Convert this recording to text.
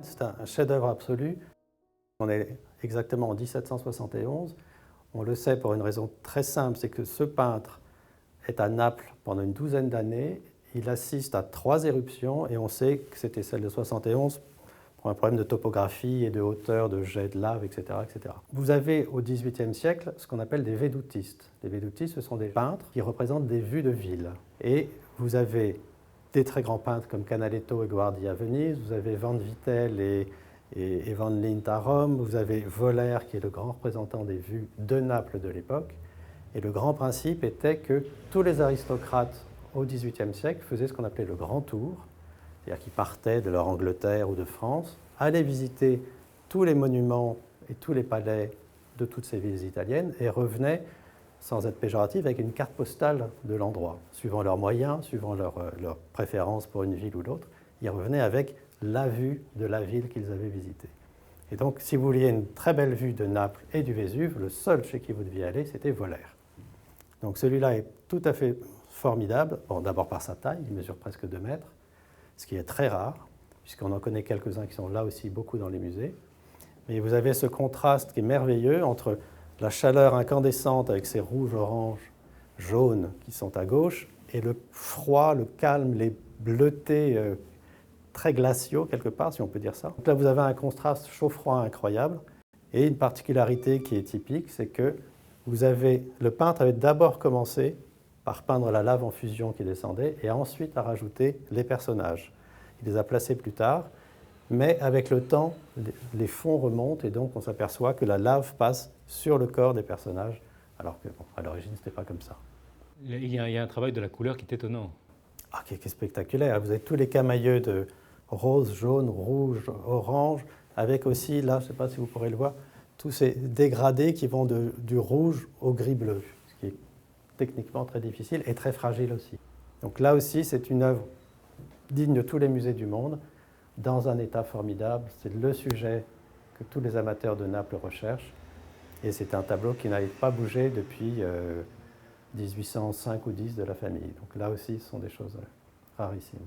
C'est un chef-d'œuvre absolu. On est exactement en 1771. On le sait pour une raison très simple, c'est que ce peintre est à Naples pendant une douzaine d'années. Il assiste à 3 éruptions et on sait que c'était celle de 71 pour un problème de topographie et de hauteur, de jet de lave, etc., etc. Vous avez au XVIIIe siècle ce qu'on appelle des védoutistes. Les védoutistes, ce sont des peintres qui représentent des vues de ville. Et vous avez des très grands peintres comme Canaletto et Guardi à Venise, vous avez Van Vittel et Van Lint à Rome, vous avez Voller qui est le grand représentant des vues de Naples de l'époque. Et le grand principe était que tous les aristocrates au XVIIIe siècle faisaient ce qu'on appelait le grand tour, c'est-à-dire qu'ils partaient de leur Angleterre ou de France, allaient visiter tous les monuments et tous les palais de toutes ces villes italiennes et revenaient, sans être péjoratif, avec une carte postale de l'endroit. Suivant leurs moyens, suivant leur préférence pour une ville ou l'autre, ils revenaient avec la vue de la ville qu'ils avaient visitée. Et donc, si vous vouliez une très belle vue de Naples et du Vésuve, le seul chez qui vous deviez aller, c'était Voller. Donc celui-là est tout à fait formidable, bon, d'abord par sa taille, il mesure presque 2 mètres, ce qui est très rare, puisqu'on en connaît quelques-uns qui sont là aussi beaucoup dans les musées. Mais vous avez ce contraste qui est merveilleux entre la chaleur incandescente avec ces rouges, oranges, jaunes qui sont à gauche, et le froid, le calme, les bleutés très glaciaux quelque part, si on peut dire ça. Donc là, vous avez un contraste chaud-froid incroyable, et une particularité qui est typique, c'est que le peintre avait d'abord commencé par peindre la lave en fusion qui descendait, et ensuite à rajouter les personnages. Il les a placés plus tard, mais avec le temps, les fonds remontent et donc on s'aperçoit que la lave passe sur le corps des personnages, alors que bon, à l'origine, ce n'était pas comme ça. Il y a un travail de la couleur qui est étonnant. Ah, qui est spectaculaire. Vous avez tous les camailleux de rose, jaune, rouge, orange, avec aussi, là, je ne sais pas si vous pourrez le voir, tous ces dégradés qui vont du rouge au gris-bleu, ce qui est techniquement très difficile et très fragile aussi. Donc là aussi, c'est une œuvre digne de tous les musées du monde, dans un état formidable. C'est le sujet que tous les amateurs de Naples recherchent. Et c'est un tableau qui n'avait pas bougé depuis 1805 ou 10 de la famille. Donc là aussi, ce sont des choses rarissimes.